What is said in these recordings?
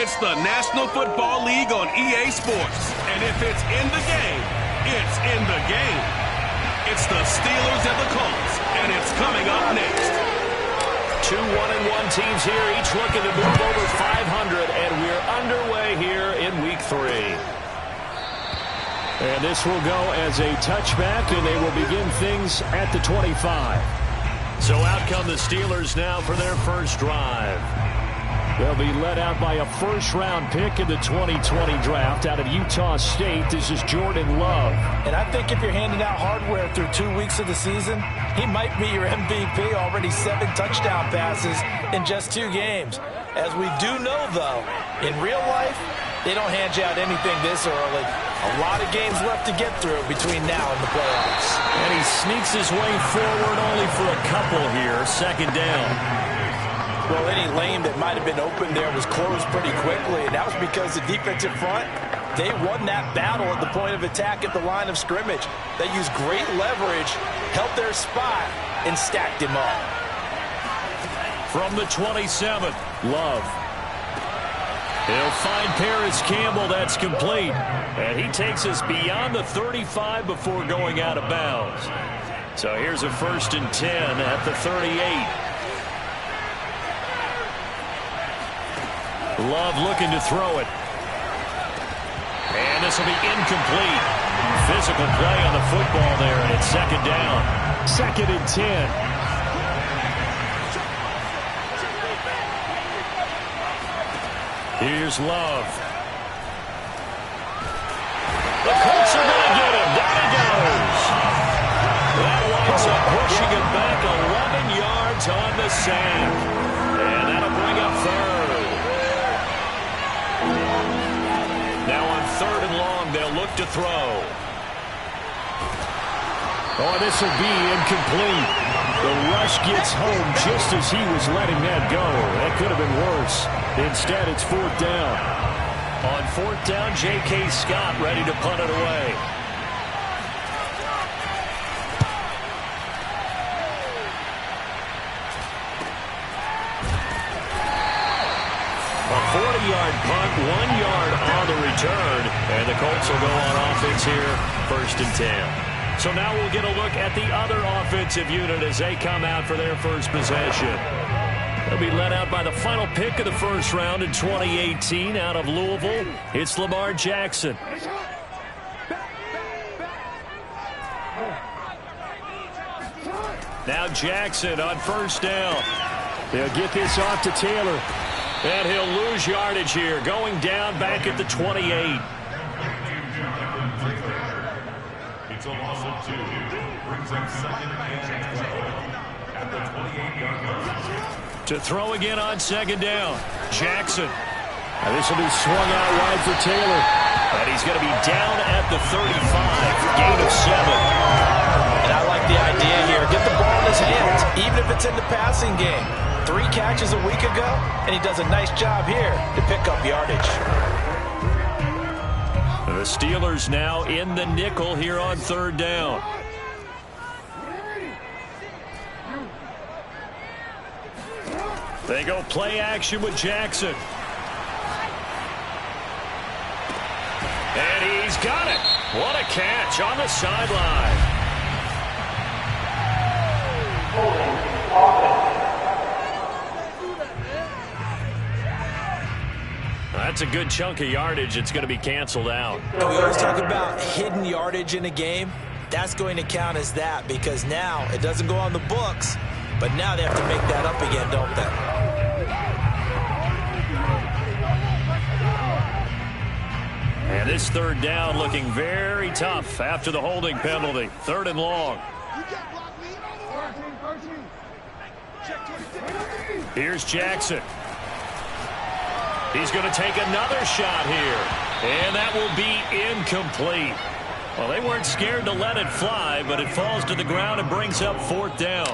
It's the National Football League on EA Sports. And if it's in the game, it's in the game. It's the Steelers and the Colts, and it's coming up next. Two 1-1 teams here, each looking to move over 500, and we're underway here in Week 3. And this will go as a touchback, and they will begin things at the 25. So out come the Steelers now for their first drive. They'll be led out by a first-round pick in the 2020 draft out of Utah State. This is Jordan Love. And I think if you're handing out hardware through 2 weeks of the season, he might be your MVP. Already 7 touchdown passes in just 2 games. As we do know, though, in real life, they don't hand you out anything this early. A lot of games left to get through between now and the playoffs. And he sneaks his way forward only for a couple here. Second down. Well, any lane that might have been open there was closed pretty quickly, and that was because the defensive front, they won that battle at the point of attack at the line of scrimmage. They used great leverage, held their spot, and stacked him up. From the 27, Love. He'll find Paris Campbell. That's complete. And he takes us beyond the 35 before going out of bounds. So here's a 1st and 10 at the 38. Love looking to throw it. And this will be incomplete. Physical play on the football there, and it's second down. 2nd and 10. Here's Love. The Colts are going to get him. Down he goes. That winds up pushing him back 11 yards on the sack. And that'll bring up 3rd. Now on 3rd and long, they'll look to throw. Oh, this will be incomplete. The rush gets home just as he was letting that go. That could have been worse. Instead, it's 4th down. On 4th down, J.K. Scott ready to punt it away. A 40-yard punt, 1 yard on the return, and the Colts will go on offense here, 1st and 10. So now we'll get a look at the other offensive unit as they come out for their first possession. They'll be led out by the final pick of the first round in 2018 out of Louisville. It's Lamar Jackson. Now Jackson on 1st down. They'll get this off to Taylor. And he'll lose yardage here, going down back at the 28. It's a loss of 2. Brings up 2nd and 12 at the 28-yard line. To throw again on 2nd down, Jackson. Now this will be swung out wide for Taylor. And he's going to be down at the 35, gain of 7. And I like the idea here. Get the ball in his hands, even if it's in the passing game. 3 catches a week ago, and he does a nice job here to pick up yardage. The Steelers now in the nickel here on 3rd down. They go play action with Jackson. And he's got it. What a catch on the sideline. That's a good chunk of yardage. It's going to be canceled out. We always talk about hidden yardage in a game. That's going to count as that because now it doesn't go on the books, but now they have to make that up again, don't they? And this 3rd down looking very tough after the holding penalty. 3rd and long. Here's Jackson. He's going to take another shot here. And that will be incomplete. Well, they weren't scared to let it fly, but it falls to the ground and brings up 4th down.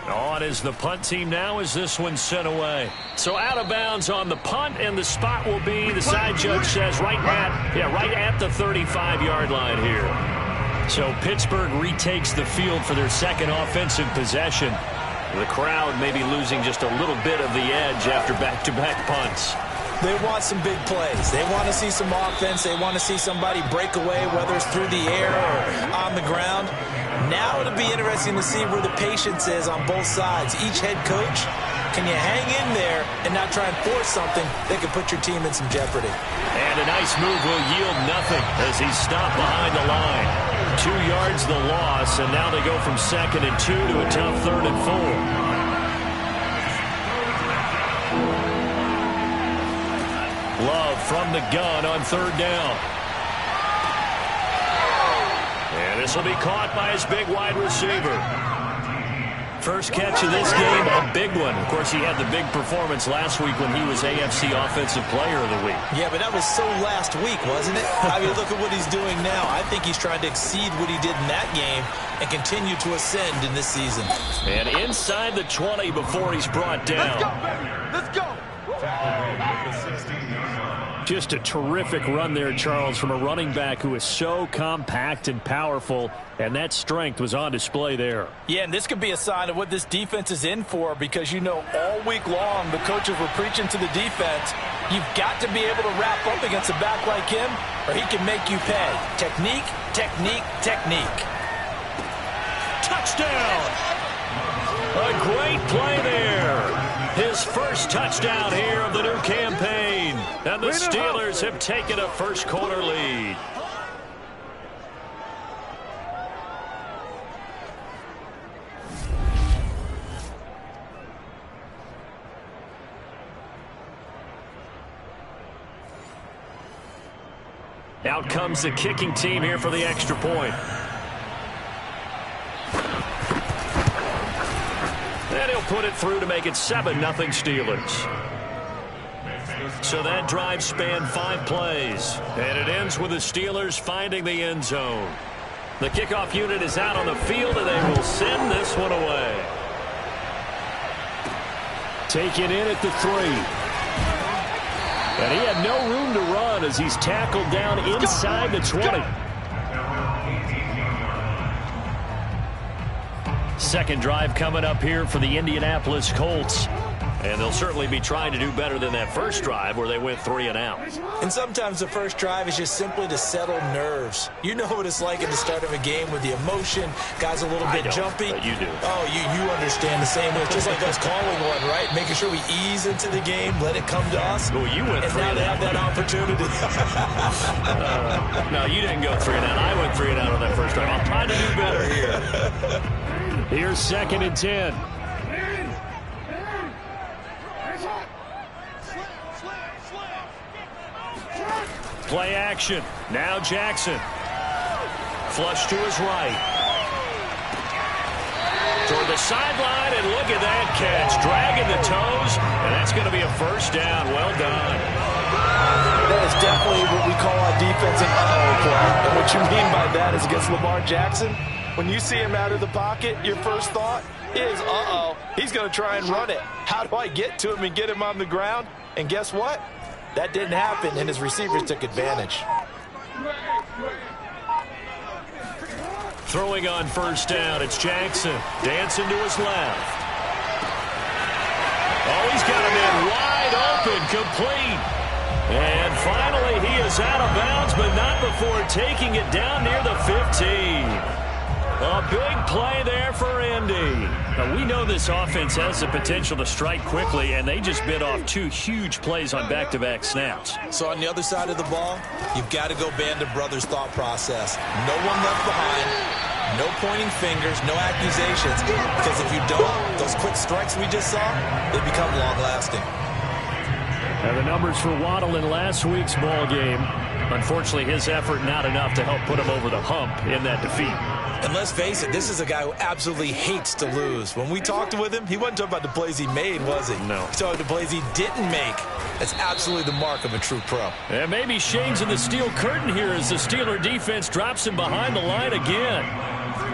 On is the punt team now as this one's sent away. So out of bounds on the punt, and the spot will be, the side judge says, right at the 35-yard line here. So Pittsburgh retakes the field for their second offensive possession. The crowd maybe losing just a little bit of the edge after back-to-back punts. They want some big plays. They want to see some offense. They want to see somebody break away, whether it's through the air or on the ground. Now it'll be interesting to see where the patience is on both sides. Each head coach, can you hang in there and not try and force something that could put your team in some jeopardy? And a nice move will yield nothing as he's stopped behind the line. 2 yards the loss, and now they go from 2nd and 2 to a tough 3rd and 4. Love from the gun on 3rd down. And this will be caught by his big wide receiver. First catch of this game, a big one. Of course, he had the big performance last week when he was AFC Offensive Player of the Week. Yeah, but that was so last week, wasn't it? I mean, look at what he's doing now. I think he's trying to exceed what he did in that game and continue to ascend in this season. And inside the 20 before he's brought down. Let's go, baby. Let's go. Just a terrific run there, Charles, from a running back who is so compact and powerful, and that strength was on display there. Yeah, and this could be a sign of what this defense is in for, because you know all week long the coaches were preaching to the defense, you've got to be able to wrap up against a back like him or he can make you pay. Technique, technique, technique. Touchdown! A great play there. His first touchdown here of the new campaign. And the Steelers have taken a first-quarter lead. Out comes the kicking team here for the extra point. And he'll put it through to make it 7-0 Steelers. So that drive spanned 5 plays. And it ends with the Steelers finding the end zone. The kickoff unit is out on the field, and they will send this one away. Taken in at the 3. And he had no room to run as he's tackled down inside the 20. Second drive coming up here for the Indianapolis Colts. And they'll certainly be trying to do better than that first drive where they went 3 and out. And sometimes the first drive is just simply to settle nerves. You know what it's like at the start of a game with the emotion. Guys a little bit jumpy. But you do. Oh, you understand the same way. It's just like us calling one, right? Making sure we ease into the game, let it come to us. Well, you went 3 and now they have that opportunity. No, you didn't go 3 and out. I went 3 and out on that first drive. I'm trying to do better here. Here's 2nd and 10. Play action. Now Jackson. Flush to his right. Toward the sideline, and look at that catch. Dragging the toes, and that's going to be a first down. Well done. That is definitely what we call our defensive uh-oh play. And what you mean by that is against Lamar Jackson, when you see him out of the pocket, your first thought is, uh-oh, he's going to try and run it. How do I get to him and get him on the ground? And guess what? That didn't happen, and his receivers took advantage. Throwing on first down, it's Jackson. Dancing to his left. Oh, he's got him in wide open, complete. And finally, he is out of bounds, but not before taking it down near the 15. A big play there for Indy. Now, we know this offense has the potential to strike quickly, and they just bit off 2 huge plays on back-to-back snaps. So on the other side of the ball, you've got to go Band of Brothers thought process. No one left behind, no pointing fingers, no accusations, because if you don't, those quick strikes we just saw, they become long-lasting. And the numbers for Waddle in last week's ball game, unfortunately his effort not enough to help put him over the hump in that defeat. And let's face it, this is a guy who absolutely hates to lose. When we talked with him, he wasn't talking about the plays he made, was he? No. He talked about the plays he didn't make. That's absolutely the mark of a true pro. And maybe Shane's in the steel curtain here as the Steeler defense drops him behind the line again.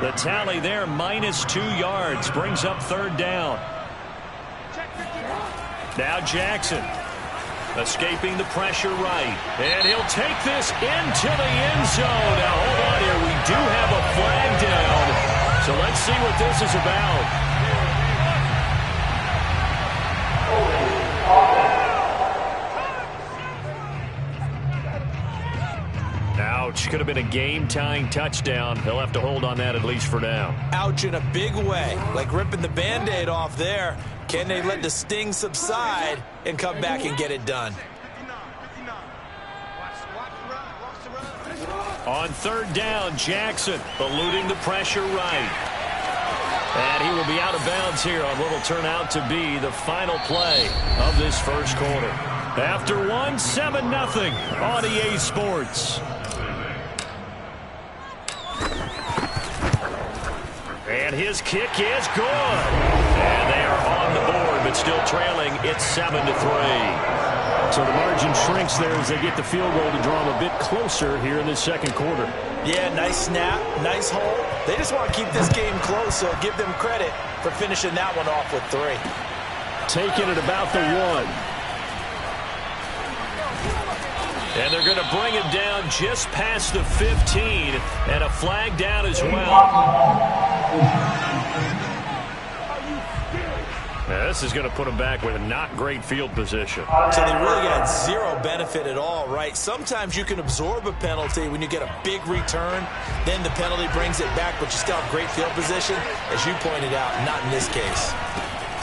The tally there, -2 yards, brings up 3rd down. Now Jackson. Escaping the pressure right. And he'll take this into the end zone. Now, hold on here. We do have a flag down. So let's see what this is about. Ouch. Could have been a game-tying touchdown. He'll have to hold on that at least for now. Ouch in a big way. Like ripping the Band-Aid off there. Can they let the sting subside and come back and get it done? On third down, Jackson eluding the pressure right. And he will be out of bounds here on what will turn out to be the final play of this first quarter. After one, 7-0 on EA Sports. And his kick is good. And they are on the board, but still trailing. It's 7-3. So the margin shrinks there as they get the field goal to draw them a bit closer here in the second quarter. Yeah, nice snap, nice hold. They just want to keep this game close, so give them credit for finishing that one off with 3. Taking it about the 1. And they're going to bring it down just past the 15, and a flag down as well. Now, this is going to put them back with a not great field position. So they really got zero benefit at all, right? Sometimes you can absorb a penalty when you get a big return. Then the penalty brings it back, but you still have great field position. As you pointed out, not in this case.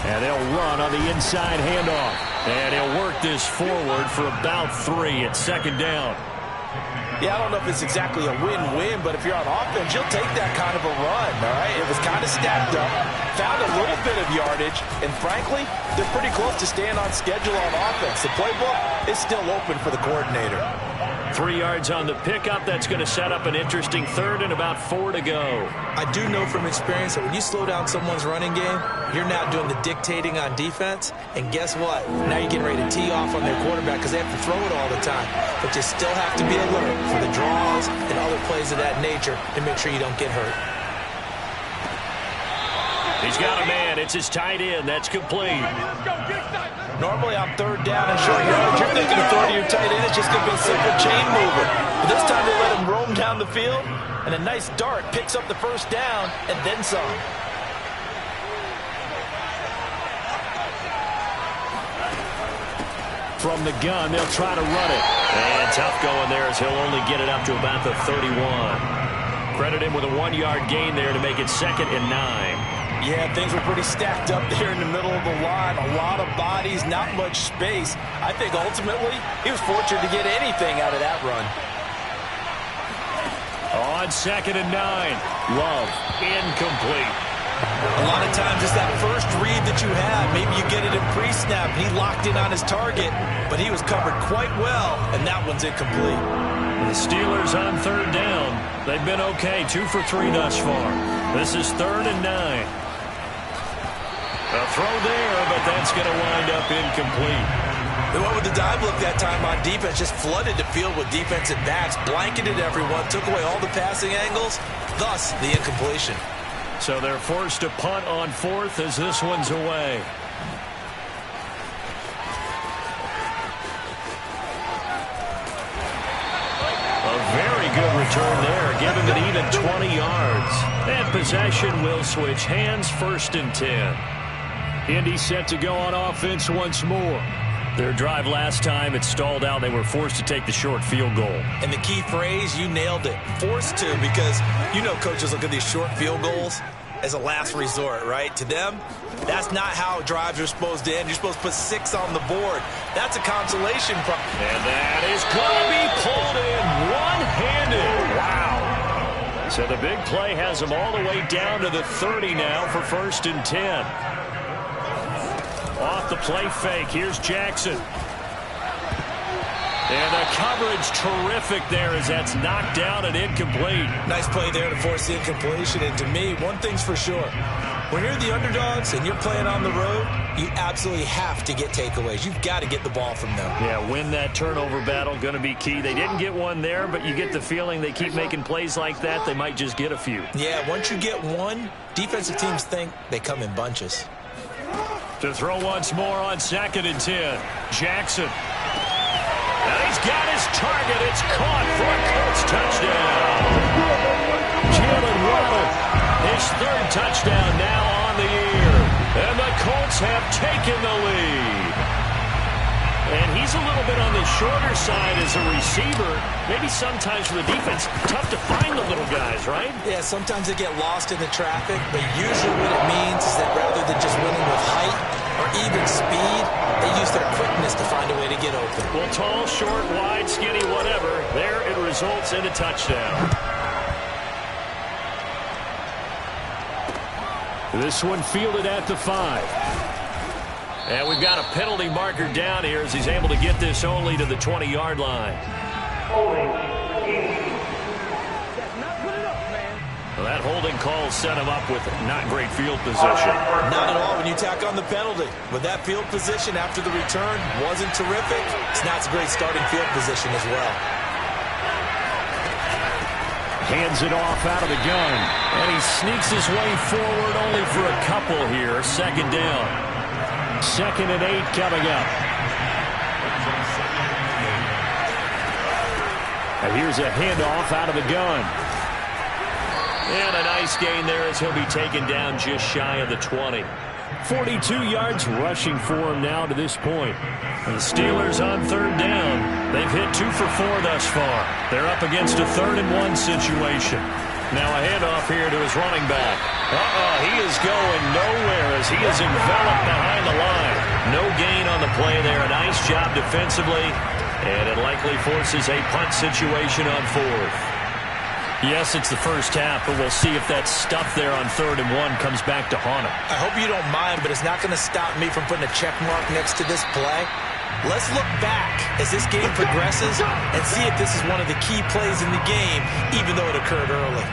And they'll run on the inside handoff. And he'll work this forward for about 3 at second down. Yeah, I don't know if it's exactly a win-win, but if you're on offense, you'll take that kind of a run, all right? It was kind of stacked up, found a little bit of yardage, and frankly, they're pretty close to staying on schedule on offense. The playbook is still open for the coordinator. 3 yards on the pickup. That's going to set up an interesting third and about 4 to go. I do know from experience that when you slow down someone's running game, you're now doing the dictating on defense. And guess what? Now you're getting ready to tee off on their quarterback because they have to throw it all the time. But you still have to be alert for the draws and other plays of that nature to make sure you don't get hurt. He's got a man. It's his tight end. That's complete. Normally on third down and short yardage, you're thinking of throwing to your tight end. It's just going to be a simple chain mover. But this time they let him roam down the field, and a nice dart picks up the first down and then some. From the gun, they'll try to run it. And tough going there as he'll only get it up to about the 31. Credit him with a 1-yard gain there to make it 2nd and 9. Yeah, things were pretty stacked up there in the middle of the line. A lot of bodies, not much space. I think ultimately he was fortunate to get anything out of that run. On 2nd and 9. Love, incomplete. A lot of times it's that first read that you have. Maybe you get it in pre-snap. He locked in on his target, but he was covered quite well, and that one's incomplete. The Steelers on third down. They've been okay, 2 for 3 thus far. This is 3rd and 9. A throw there, but that's going to wind up incomplete. They went with the dive look that time on defense, just flooded the field with defensive backs, blanketed everyone, took away all the passing angles, thus the incompletion. So they're forced to punt on 4th as this one's away. A very good return there, giving it even 20 yards. And possession will switch hands, 1st and 10. Indy set to go on offense once more. Their drive last time, it stalled out. They were forced to take the short field goal. And the key phrase, you nailed it, forced to, because you know coaches look at these short field goals as a last resort, right? To them, that's not how drives are supposed to end. You're supposed to put 6 on the board. That's a consolation prize. And that is going to be pulled in one-handed. Wow. So the big play has them all the way down to the 30 now for 1st and 10. Off the play fake, here's Jackson. And the coverage terrific there as that's knocked down and incomplete. Nice play there to force the incompletion. And to me, one thing's for sure. When you're the underdogs and you're playing on the road, you absolutely have to get takeaways. You've got to get the ball from them. Yeah, win that turnover battle, going to be key. They didn't get one there, but you get the feeling they keep making plays like that, they might just get a few. Yeah, once you get one, defensive teams think they come in bunches. To throw once more on 2nd and 10. Jackson. And he's got his target. It's caught for a Colts touchdown. Jalen Waddle, his 3rd touchdown now on the year. And the Colts have taken the lead. And he's a little bit on the shorter side as a receiver. Maybe sometimes for the defense, tough to find the little guys, right? Yeah, sometimes they get lost in the traffic, but usually what it means is that rather than just winning with height or even speed, they use their quickness to find a way to get open. Well, tall, short, wide, skinny, whatever, there it results in a touchdown. This one fielded at the 5. And we've got a penalty marker down here as he's able to get this only to the 20-yard line. Well, that holding call set him up with not great field position. Not at all when you tack on the penalty. But that field position after the return wasn't terrific. It's not a great starting field position as well. Hands it off out of the gun. And he sneaks his way forward only for a couple here. Second down. 2nd and 8 coming up. And here's a handoff out of the gun. And a nice gain there as he'll be taken down just shy of the 20. 42 yards rushing for him now to this point. And the Steelers on 3rd down. They've hit 2 for 4 thus far. They're up against a 3rd and 1 situation. Now a handoff here to his running back. He is going nowhere as he is enveloped behind the line. No gain on the play there. A nice job defensively. And it likely forces a punt situation on 4th. Yes, it's the first half, but we'll see if that stuff there on 3rd and 1 comes back to haunt him. I hope you don't mind, but it's not going to stop me from putting a check mark next to this play. Let's look back as this game progresses and see if this is one of the key plays in the game, even though it occurred early.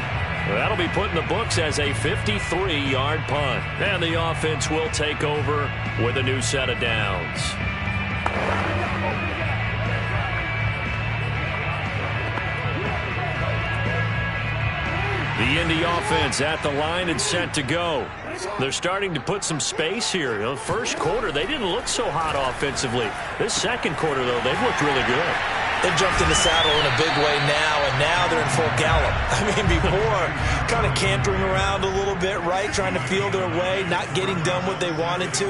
Well, that'll be put in the books as a 53-yard punt. And the offense will take over with a new set of downs. The Indy offense at the line and set to go. They're starting to put some space here. The first quarter, they didn't look so hot offensively. This second quarter, though, they've looked really good. They've jumped in the saddle in a big way now, and now they're in full gallop. I mean, before, kind of cantering around a little bit, right, trying to feel their way, not getting done what they wanted to.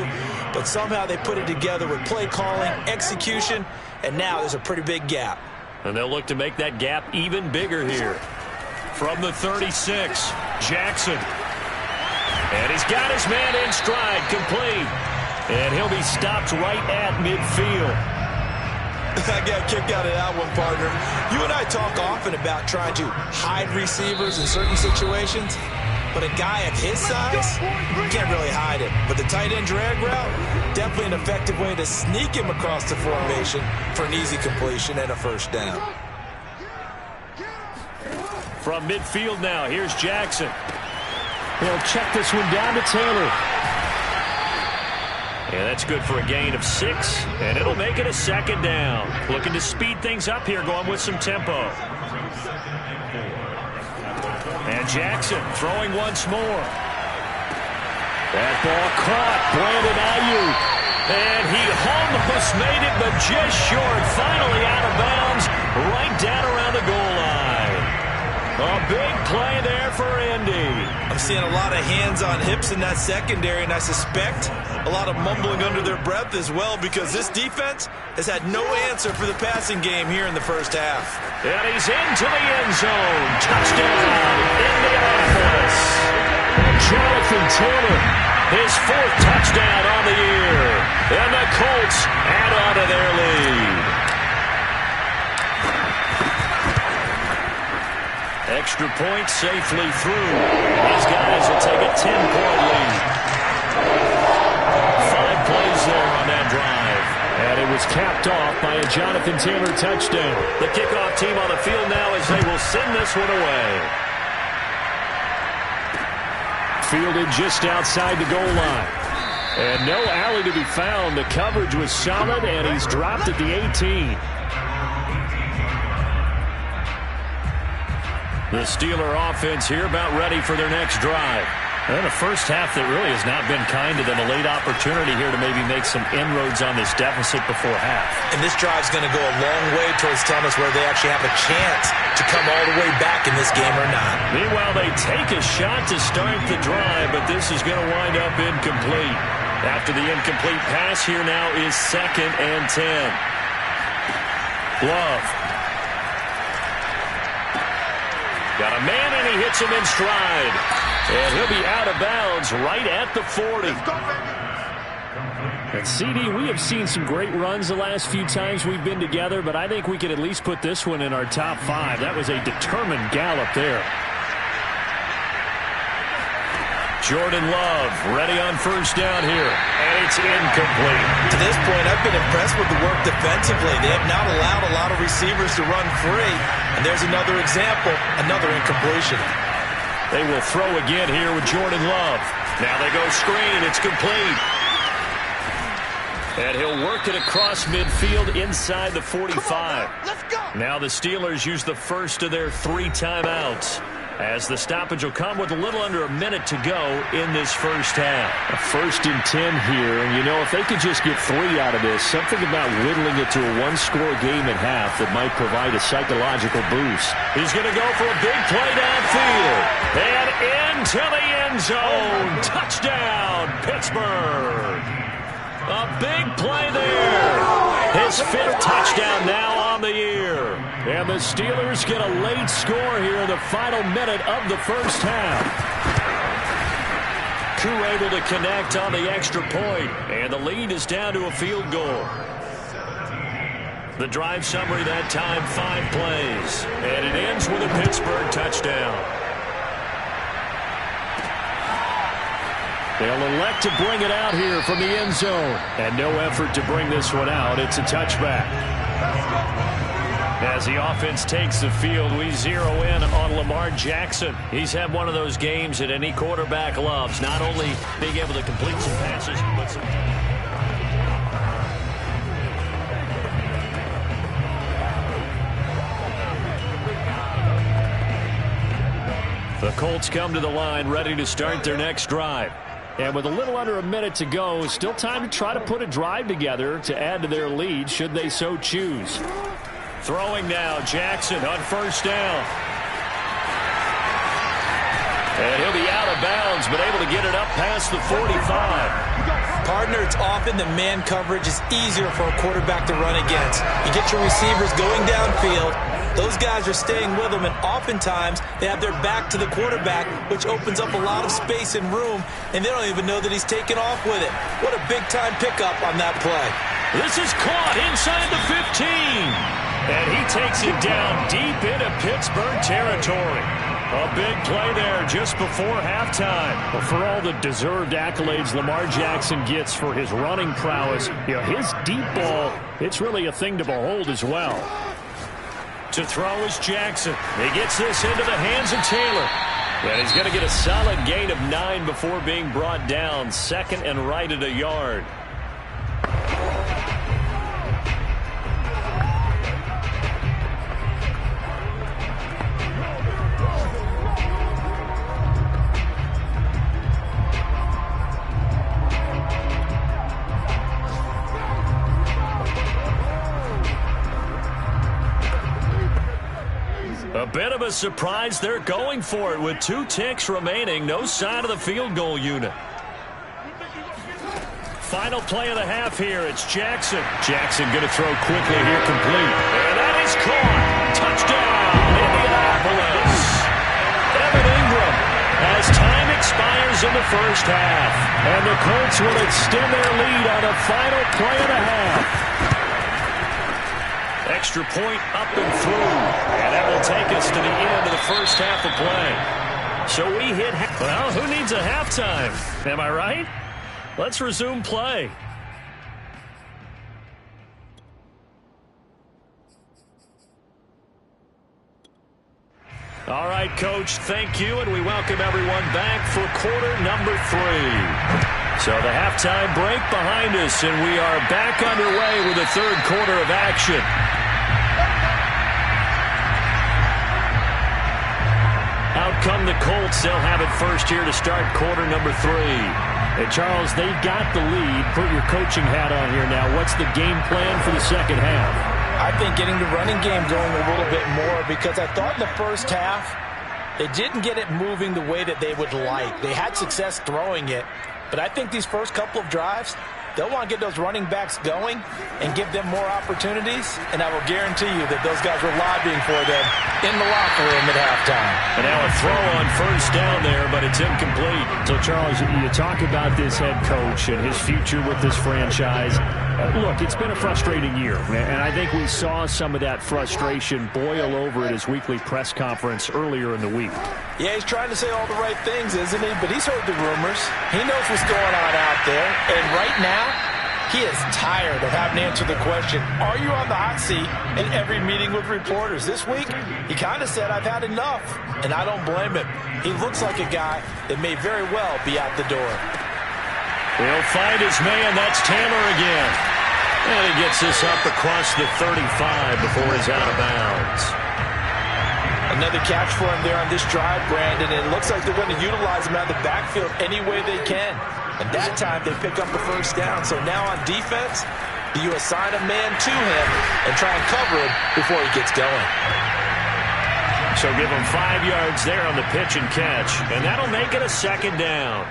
But somehow they put it together with play calling, execution, and now there's a pretty big gap. And they'll look to make that gap even bigger here. From the 36, Jackson. And he's got his man in stride, complete. And he'll be stopped right at midfield. I got a kick out of that one, partner. You and I talk often about trying to hide receivers in certain situations, but a guy of his size, you can't really hide him. But the tight end drag route, definitely an effective way to sneak him across the formation for an easy completion and a first down. From midfield now, here's Jackson. He'll check this one down to Taylor. And that's good for a gain of 6, and it'll make it a 2nd down. Looking to speed things up here, going with some tempo. And Jackson throwing once more. That ball caught. Brandon Ayuk. And he almost made it, but just short. Finally out of bounds, right down around the goal line. A big play there for Indy. I'm seeing a lot of hands on hips in that secondary, and I suspect a lot of mumbling under their breath as well, because this defense has had no answer for the passing game here in the first half. And he's into the end zone. Touchdown, Indianapolis. Jonathan Taylor, his 4th touchdown on the year. And the Colts add on to their lead. Extra point safely through. These guys will take a 10-point lead. 5 plays there on that drive. And it was capped off by a Jonathan Taylor touchdown. The kickoff team on the field now as they will send this one away. Fielded just outside the goal line. And no alley to be found. The coverage was solid, and he's dropped at the 18. The Steeler offense here about ready for their next drive. And a first half that really has not been kind to them. A late opportunity here to maybe make some inroads on this deficit before half. And this drive's going to go a long way towards telling us whether they actually have a chance to come all the way back in this game or not. Meanwhile, they take a shot to start the drive, but this is going to wind up incomplete. After the incomplete pass, here now is 2nd and 10. Love. Got a man, and he hits him in stride. And he'll be out of bounds right at the 40. And CD, we have seen some great runs the last few times we've been together, but I think we could at least put this one in our top 5. That was a determined gallop there. Jordan Love ready on first down here, and it's incomplete. To this point, I've been impressed with the work defensively. They have not allowed a lot of receivers to run free, and there's another example, another incompletion. They will throw again here with Jordan Love. Now they go screen. It's complete. And he'll work it across midfield inside the 45. Let's go. Now the Steelers use the first of their 3 timeouts, as the stoppage will come with a little under a minute to go in this first half. A 1st and 10 here, and you know, if they could just get 3 out of this, something about whittling it to a 1-score game at half that might provide a psychological boost. He's going to go for a big play downfield. And into the end zone. Touchdown, Pittsburgh. A big play there. His 5th touchdown now on the year. And the Steelers get a late score here in the final minute of the first half. Koo able to connect on the extra point, and the lead is down to a field goal. The drive summary that time, 5 plays, and it ends with a Pittsburgh touchdown. They'll elect to bring it out here from the end zone. And no effort to bring this one out. It's a touchback. As the offense takes the field, we zero in on Lamar Jackson. He's had one of those games that any quarterback loves, not only being able to complete some passes, but some... The Colts come to the line, ready to start their next drive. And with a little under a minute to go, still time to try to put a drive together to add to their lead, should they so choose. Throwing now, Jackson on first down. And he'll be out of bounds, but able to get it up past the 45. Partner, it's often that man coverage is easier for a quarterback to run against. You get your receivers going downfield. Those guys are staying with them, and oftentimes they have their back to the quarterback, which opens up a lot of space and room, and they don't even know that he's taken off with it. What a big-time pickup on that play. This is caught inside the 15. And he takes it down deep into Pittsburgh territory. A big play there just before halftime. Well, for all the deserved accolades Lamar Jackson gets for his running prowess, you know, his deep ball, it's really a thing to behold as well. To throw is Jackson. He gets this into the hands of Taylor. And he's going to get a solid gain of 9 before being brought down. 2nd and right at a yard. A bit of a surprise. They're going for it with 2 ticks remaining. No sign of the field goal unit. Final play of the half here. It's Jackson. Jackson going to throw quickly here, complete. And that is caught. Touchdown, Indianapolis. Evan Ingram as time expires in the first half. And the Colts will extend their lead on the final play of the half. Extra point up and through. And that will take us to the end of the first half of play. So we hit... Well, who needs a halftime? Am I right? Let's resume play. All right, Coach, thank you, and we welcome everyone back for quarter number 3. So the halftime break behind us, and we are back underway with the third quarter of action. Out come the Colts. They'll have it first here to start quarter number 3. And Charles, they've got the lead. Put your coaching hat on here now. What's the game plan for the second half? I think getting the running game going a little bit more, because I thought in the first half they didn't get it moving the way that they would like. They had success throwing it, But I think these first couple of drives, they'll want to get those running backs going and give them more opportunities. And I will guarantee you that those guys were lobbying for them in the locker room at halftime. And now a throw on first down there, but it's incomplete. So, Charles, you talk about this head coach and his future with this franchise. Look, it's been a frustrating year, and I think we saw some of that frustration boil over at his weekly press conference earlier in the week. Yeah, he's trying to say all the right things, isn't he? But he's heard the rumors. He knows what's going on out there. And right now, he is tired of having to answer the question, are you on the hot seat in every meeting with reporters? This week, he kind of said, I've had enough. And I don't blame him. He looks like a guy that may very well be out the door. He'll find his man. That's Taylor again. And he gets this up across the 35 before he's out of bounds. Another catch for him there on this drive, Brandon. And it looks like they're going to utilize him out of the backfield any way they can. And that time they pick up the first down. So now on defense, do you assign a man to him and try and cover him before he gets going? So give him 5 yards there on the pitch and catch. And that'll make it a second down.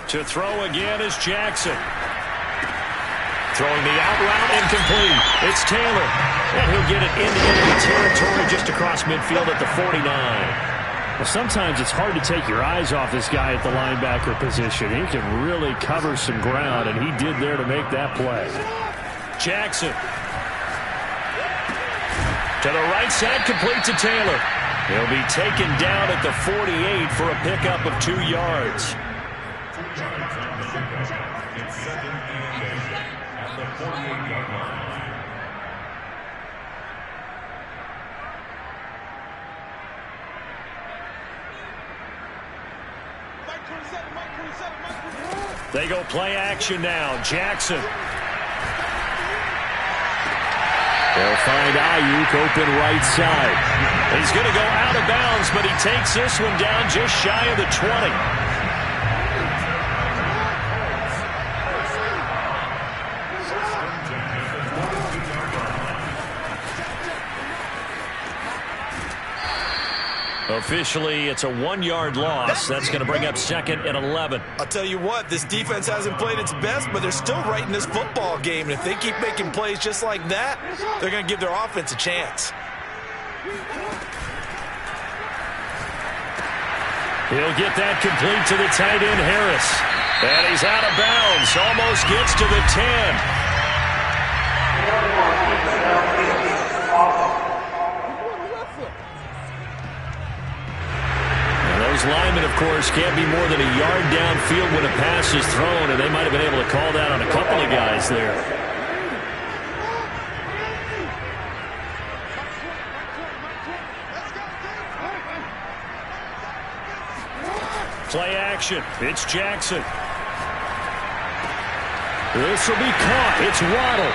To throw again is Jackson. Throwing the out route, incomplete. It's Taylor. And he'll get it into enemy territory just across midfield at the 49. Well, sometimes it's hard to take your eyes off this guy at the linebacker position. He can really cover some ground, and he did there to make that play. Jackson. To the right side, complete to Taylor. He'll be taken down at the 48 for a pickup of 2 yards. They go play action now. Jackson. They'll find Ayuk open right side. He's going to go out of bounds, but he takes this one down just shy of the 20. Officially, it's a 1-yard loss. That's going to bring up second and 11. I'll tell you what, this defense hasn't played its best, but they're still right in this football game. And if they keep making plays just like that, they're going to give their offense a chance. He'll get that complete to the tight end, Harris. And he's out of bounds. Almost gets to the 10. Those linemen, of course, can't be more than a yard downfield when a pass is thrown, and they might have been able to call that on a couple of guys there. Play action. It's Jackson. This will be caught. It's Waddle.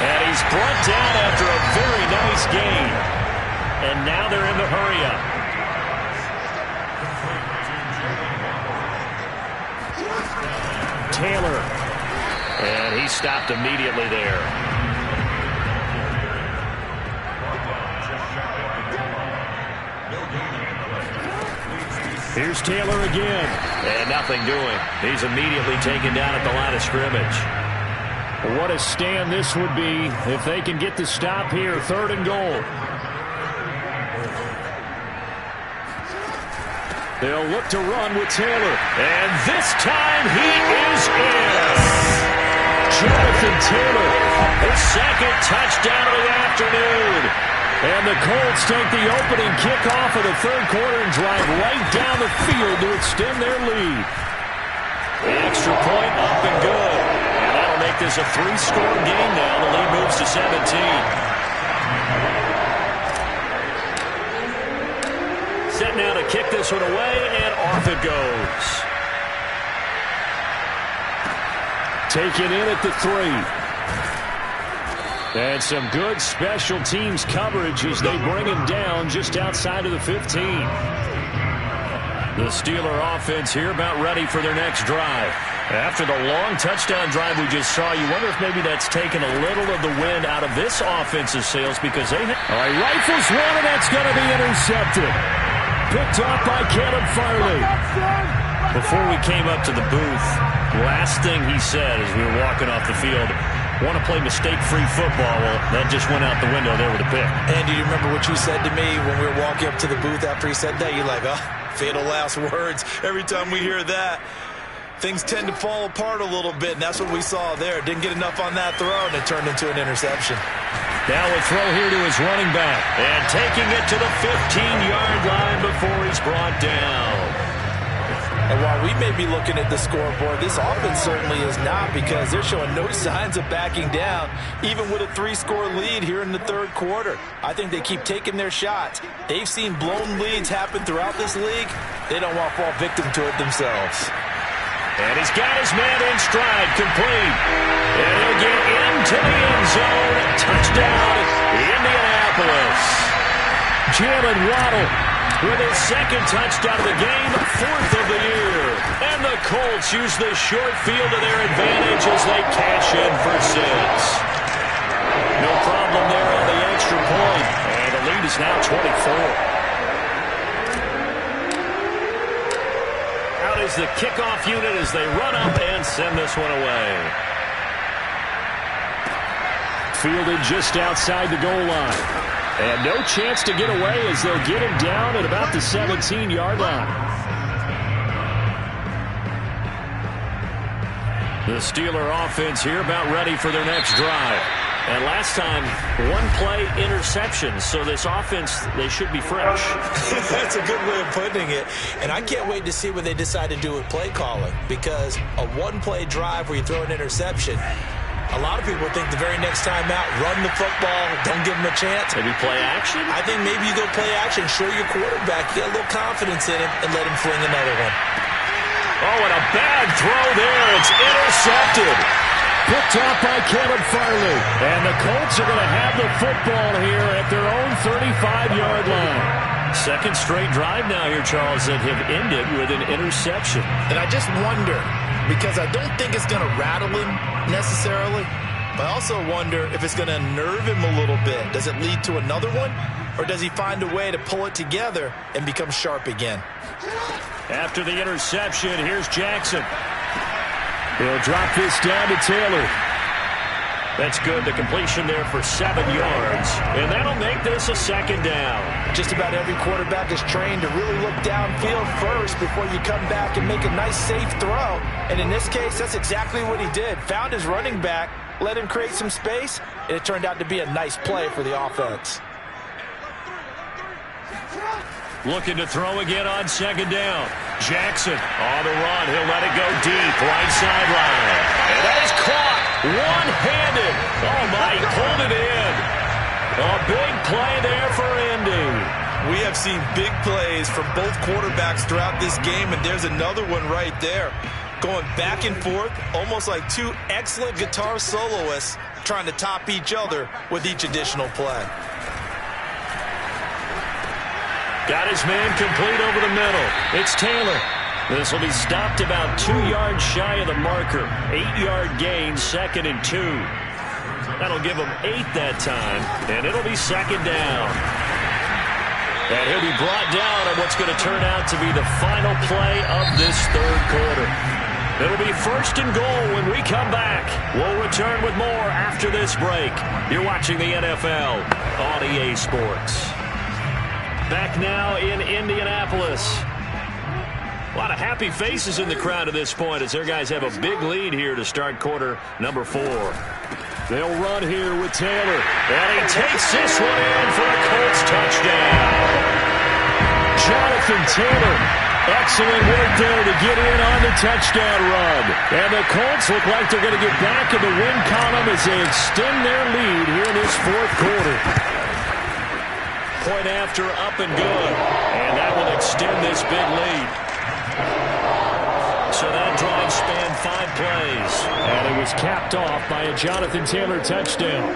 And he's brought down after a very nice gain. And now they're in the hurry-up. Taylor. And he stopped immediately there. Here's Taylor again. And nothing doing. He's immediately taken down at the line of scrimmage. What a stand this would be if they can get the stop here. 3rd and goal. They'll look to run with Taylor. And this time he is in. Jonathan Taylor, his second touchdown of the afternoon. And the Colts take the opening kickoff of the 3rd quarter and drive right down the field to extend their lead. The extra point up and good. And that'll make this a 3-score game now. The lead moves to 17. Set now to kick this one away, and off it goes. Taken in at the 3. And some good special teams coverage as they bring him down just outside of the 15. The Steeler offense here about ready for their next drive. After the long touchdown drive we just saw, you wonder if maybe that's taken a little of the wind out of this offensive sails because they... All right, rifles one, and that's going to be intercepted. Picked off by Caleb Farley. Before we came up to the booth, last thing he said as we were walking off the field, want to play mistake-free football. Well, that just went out the window there with a pick. And do you remember what you said to me when we were walking up to the booth after he said that? You're like, oh, fatal last words. Every time we hear that, things tend to fall apart a little bit, and that's what we saw there. Didn't get enough on that throw, and it turned into an interception. Now a throw here to his running back. And taking it to the 15-yard line before he's brought down. And while we may be looking at the scoreboard, this offense certainly is not, because they're showing no signs of backing down, even with a 3-score lead here in the third quarter. I think they keep taking their shots. They've seen blown leads happen throughout this league. They don't want to fall victim to it themselves. And he's got his man in stride, complete. And he'll get into the end zone. Touchdown, Indianapolis. Jalen Waddle with his second touchdown of the game, 4th of the year. And the Colts use the short field to their advantage as they cash in for 6. No problem there on the extra point. And the lead is now 24. Out is the kickoff unit as they run up and send this one away. fielded just outside the goal line. And no chance to get away as they'll get him down at about the 17-yard line. The Steeler offense here about ready for their next drive. And last time, one-play interception. So this offense, they should be fresh. That's a good way of putting it. And I can't wait to see what they decide to do with play calling. Because a one-play drive where you throw an interception, a lot of people think the very next time out, run the football, don't give them a chance. Maybe play action? I think maybe you go play action, show your quarterback, get a little confidence in him, and let him fling another one. Oh, and a bad throw there. It's intercepted. Picked off by Caleb Farley. And the Colts are going to have the football here at their own 35-yard line. Second straight drive now here, Charles, that have ended with an interception. And I just wonder, because I don't think it's going to rattle him necessarily, but I also wonder if it's going to unnerve him a little bit. Does it lead to another one? Or does he find a way to pull it together and become sharp again? After the interception, here's Jackson. He'll drop this down to Taylor. That's good. The completion there for 7 yards. And that'll make this a second down. Just about every quarterback is trained to really look downfield first before you come back and make a nice, safe throw. And in this case, that's exactly what he did. Found his running back, let him create some space, and it turned out to be a nice play for the offense. Looking to throw again on second down. Jackson on the run. He'll let it go deep. Right sideline. And that is caught one-handed. Oh, my. He pulled it in. A big play there for Indy. We have seen big plays from both quarterbacks throughout this game, and there's another one right there. Going back and forth, almost like two excellent guitar soloists trying to top each other with each additional play. Got his man complete over the middle. It's Taylor. This will be stopped about 2 yards shy of the marker. 8-yard gain, 2nd and 2. That'll give him 8 that time, and it'll be second down. And he'll be brought down on what's going to turn out to be the final play of this third quarter. It'll be 1st and goal when we come back. We'll return with more after this break. You're watching the NFL on EA Sports. Back now in Indianapolis. A lot of happy faces in the crowd at this point as their guys have a big lead here to start quarter number 4. They'll run here with Taylor. And he takes this one in for a Colts touchdown. Jonathan Taylor. Excellent work there to get in on the touchdown run. And the Colts look like they're going to get back in the win column as they extend their lead here in this fourth quarter. Point after, up and good. And that will extend this big lead. So that drive spanned 5 plays. And it was capped off by a Jonathan Taylor touchdown.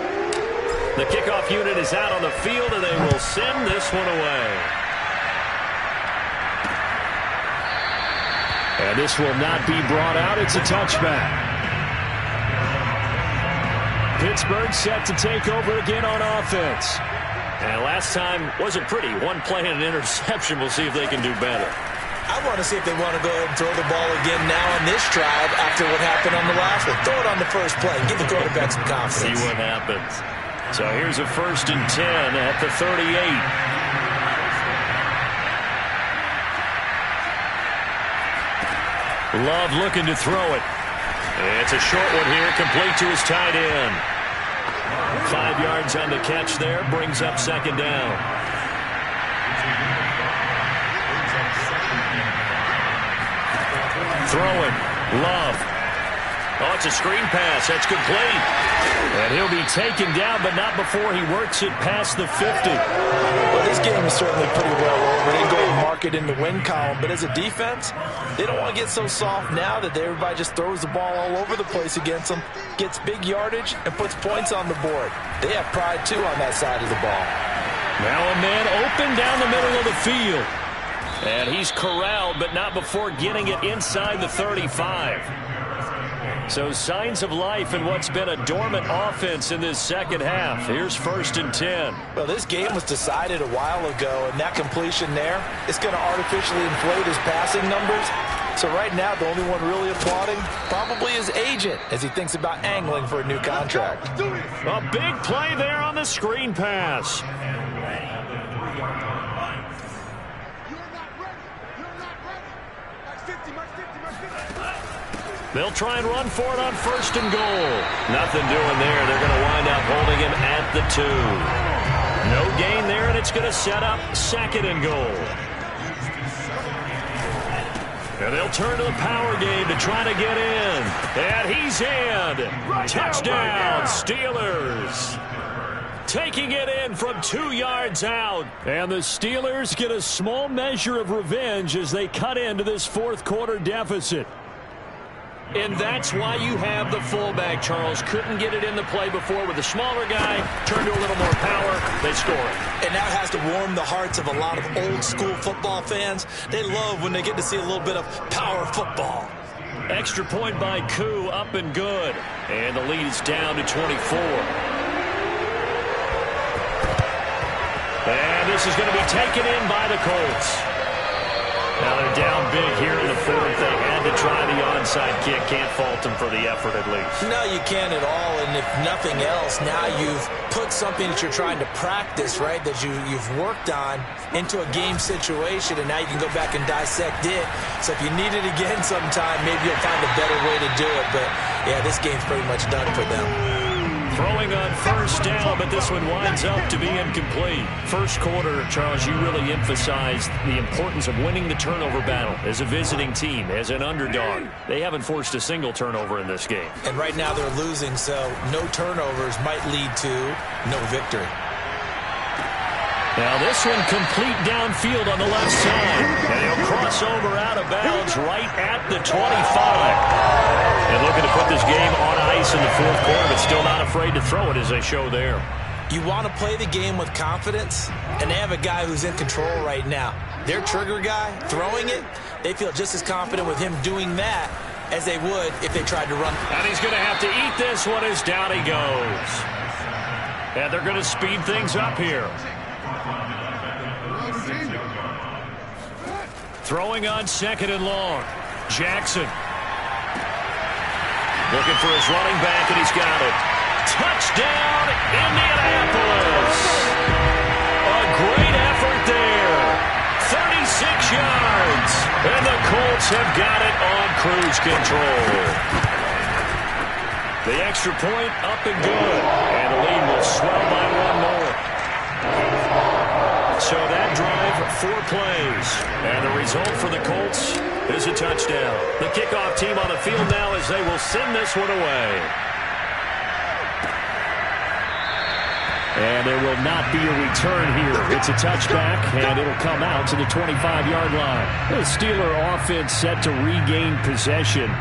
The kickoff unit is out on the field, and they will send this one away. And this will not be brought out. It's a touchback. Pittsburgh set to take over again on offense. And last time wasn't pretty. One play and an interception. We'll see if they can do better. I want to see if they want to go ahead and throw the ball again now on this drive after what happened on the last one. Throw it on the first play. Give the quarterback some confidence. See what happens. So here's a 1st and 10 at the 38. Love looking to throw it. It's a short one here, complete to his tight end. 5 yards on the catch there, brings up 2nd down. Throwing, Love. Oh, it's a screen pass. That's complete. And he'll be taken down, but not before he works it past the 50. Well, this game is certainly pretty well over. They go and mark it in the win column. But as a defense, they don't want to get so soft now that everybody just throws the ball all over the place against them, gets big yardage, and puts points on the board. They have pride, too, on that side of the ball. Now a man open down the middle of the field. And he's corralled, but not before getting it inside the 35. So signs of life in what's been a dormant offense in this second half. Here's 1st and 10. Well, this game was decided a while ago, and that completion there is going to artificially inflate his passing numbers. So right now, the only one really applauding probably his agent as he thinks about angling for a new contract. A big play there on the screen pass. They'll try and run for it on 1st and goal. Nothing doing there. They're going to wind up holding him at the 2. No gain there, and it's going to set up 2nd and goal. And they'll turn to the power game to try to get in. And he's in. Touchdown, Steelers. Taking it in from 2 yards out. And the Steelers get a small measure of revenge as they cut into this 4th quarter deficit. And that's why you have the fullback, Charles. Couldn't get it in the play before with the smaller guy. Turned to a little more power. They score it. And that has to warm the hearts of a lot of old-school football fans. They love when they get to see a little bit of power football. Extra point by Koo, up and good. And the lead is down to 24. And this is going to be taken in by the Colts. Now they're down big here in the 4th. They had to try the onside kick. Can't fault them for the effort at least. No, you can't at all. And if nothing else, now you've put something that you're trying to practice, right, that you've worked on into a game situation, and now you can go back and dissect it. So if you need it again sometime, maybe you'll find a better way to do it. But, yeah, this game's pretty much done for them. Throwing on 1st down, but this one winds up to be incomplete. First quarter, Charles, you really emphasized the importance of winning the turnover battle as a visiting team, as an underdog. They haven't forced a single turnover in this game. And right now they're losing, so no turnovers might lead to no victory. Now this one complete downfield on the left side. And he'll cross over out of bounds right at the 25. And looking to put this game on ice in the 4th quarter, but still not afraid to throw it as they show there. You want to play the game with confidence, and they have a guy who's in control right now. Their trigger guy, throwing it, they feel just as confident with him doing that as they would if they tried to run. And he's going to have to eat this one as down he goes. And they're going to speed things up here. Throwing on 2nd and long. Jackson. Looking for his running back, and he's got it. Touchdown, Indianapolis. A great effort there. 36 yards. And the Colts have got it on cruise control. The extra point up and good. And the lead will swell by 1 more. So that drive, 4 plays. And the result for the Colts is a touchdown. The kickoff team on the field now as they will send this one away. And there will not be a return here. It's a touchback, and it'll come out to the 25-yard line. The Steeler offense set to regain possession.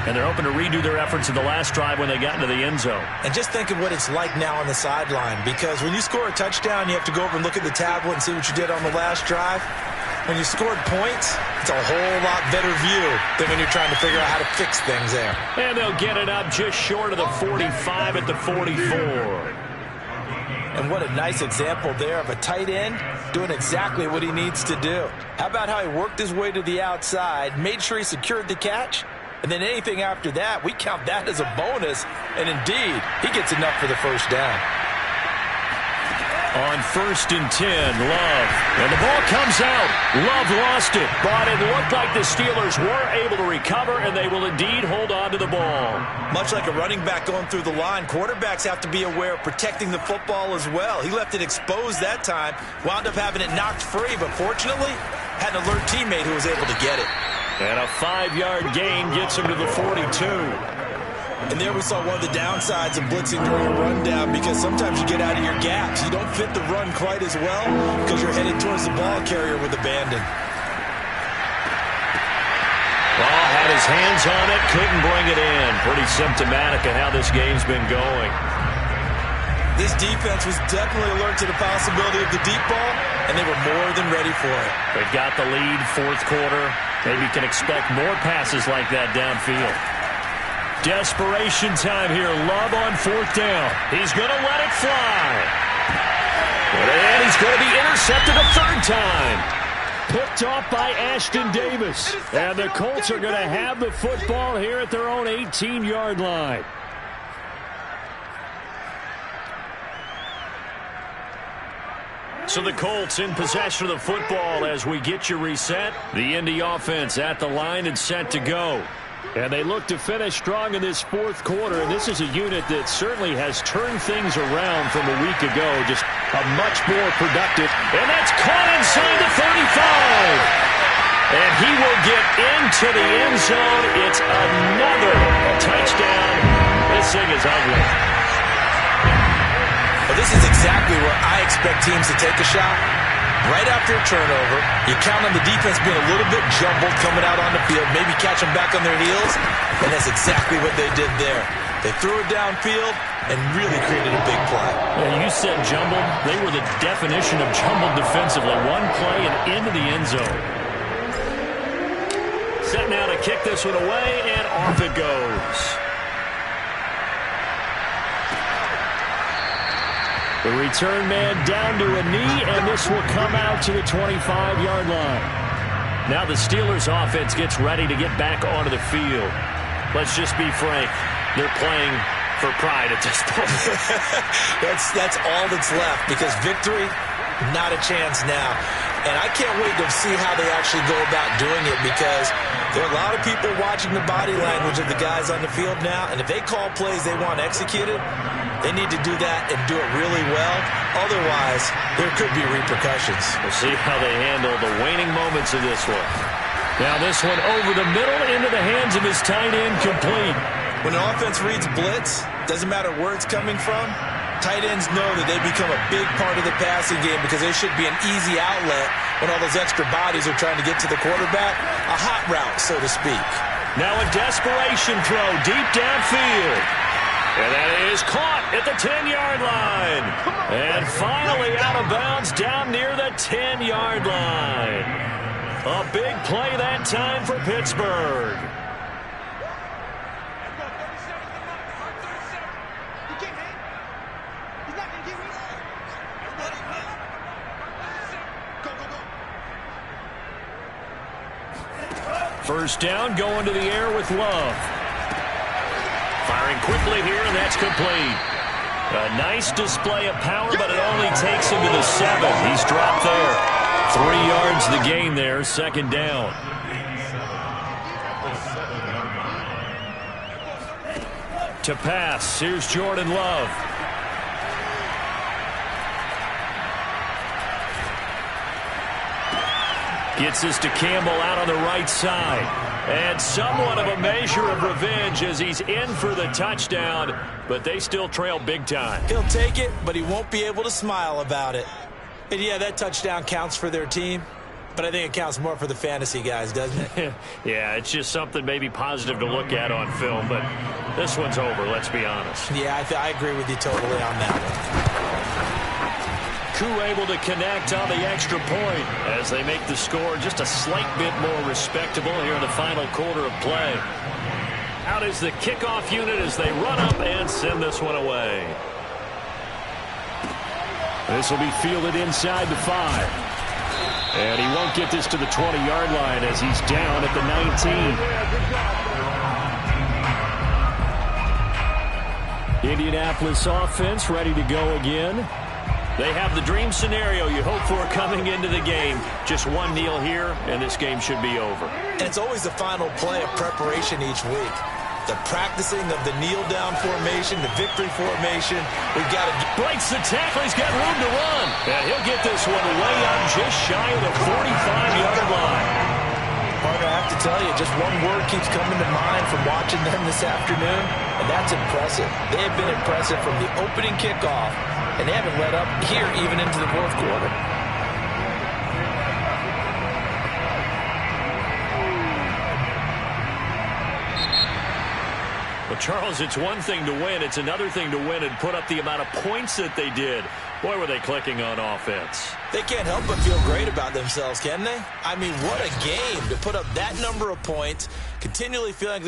And they're hoping to redo their efforts in the last drive when they got into the end zone. And just think of what it's like now on the sideline, because when you score a touchdown, you have to go over and look at the tablet and see what you did on the last drive. When you scored points, it's a whole lot better view than when you're trying to figure out how to fix things there. And they'll get it up just short of the 45 at the 44. And what a nice example there of a tight end doing exactly what he needs to do. How about how he worked his way to the outside, made sure he secured the catch, and then anything after that, we count that as a bonus. And indeed, he gets enough for the first down. On 1st and 10, Love. And the ball comes out. Love lost it. But it looked like the Steelers were able to recover, and they will indeed hold on to the ball. Much like a running back going through the line, quarterbacks have to be aware of protecting the football as well. He left it exposed that time, wound up having it knocked free, but fortunately, had an alert teammate who was able to get it. And a 5-yard gain gets him to the 42. And there we saw one of the downsides of blitzing during a rundown, because sometimes you get out of your gaps. You don't fit the run quite as well because you're headed towards the ball carrier with abandon. Ball had his hands on it, couldn't bring it in. Pretty symptomatic of how this game's been going. This defense was definitely alert to the possibility of the deep ball, and they were more than ready for it. They've got the lead, 4th quarter. Maybe can expect more passes like that downfield. Desperation time here. Love on 4th down. He's going to let it fly. And he's going to be intercepted a 3rd time. Picked off by Ashton Davis. And the Colts are going to have the football here at their own 18-yard line. So the Colts in possession of the football as we get you reset. The Indy offense at the line and set to go. And they look to finish strong in this 4th quarter. And this is a unit that certainly has turned things around from a week ago. Just a much more productive. And that's caught inside the 35. And he will get into the end zone. It's another touchdown. This thing is ugly. Well, this is exactly where I expect teams to take a shot. Right after a turnover, you count on the defense being a little bit jumbled coming out on the field, maybe catch them back on their heels, and that's exactly what they did there. They threw it downfield and really created a big play. Yeah, you said jumbled. They were the definition of jumbled defensively. One play and into the end zone. Set now to kick this one away, and off it goes. The return man down to a knee, and this will come out to the 25-yard line. Now the Steelers offense gets ready to get back onto the field. Let's just be frank. They're playing for pride at this point. That's all that's left, because victory, not a chance now. And I can't wait to see how they actually go about doing it, because there are a lot of people watching the body language of the guys on the field now, and if they call plays they want executed, they need to do that and do it really well. Otherwise, there could be repercussions. We'll see how they handle the waning moments of this one. Now this one over the middle into the hands of his tight end, complete. When an offense reads blitz, doesn't matter where it's coming from, tight ends know that they become a big part of the passing game, because they should be an easy outlet when all those extra bodies are trying to get to the quarterback. A hot route, so to speak. Now a desperation throw deep downfield. And that is caught at the 10-yard line. And finally out of bounds down near the 10-yard line. A big play that time for Pittsburgh. First down, going to the air with Love. Firing quickly here, and that's complete. A nice display of power, but it only takes him to the 7. He's dropped there. 3 yards the gain there, 2nd down. To pass, here's Jordan Love. Gets this to Campbell out on the right side. And somewhat of a measure of revenge as he's in for the touchdown, but they still trail big time. He'll take it, but he won't be able to smile about it. And yeah, that touchdown counts for their team, but I think it counts more for the fantasy guys, doesn't it? Yeah, it's just something maybe positive to look at on film, but this one's over, let's be honest. Yeah, I agree with you totally on that one. Coup able to connect on the extra point as they make the score just a slight bit more respectable here in the final quarter of play. Out is the kickoff unit as they run up and send this one away. This will be fielded inside the 5. And he won't get this to the 20-yard line as he's down at the 19. Indianapolis offense ready to go again. They have the dream scenario you hope for coming into the game. Just one kneel here, and this game should be over. And it's always the final play of preparation each week. The practicing of the kneel-down formation, the victory formation. We've got to breaks the tackle. He's got room to run. And he'll get this one way up just shy of the 45-yard line. Partner, I have to tell you, just one word keeps coming to mind from watching them this afternoon, and that's impressive. They have been impressive from the opening kickoff, and they haven't let up here even into the fourth quarter. Well, Charles, it's one thing to win. It's another thing to win and put up the amount of points that they did. Boy, were they clicking on offense. They can't help but feel great about themselves, can they? I mean, what a game to put up that number of points, continually feeling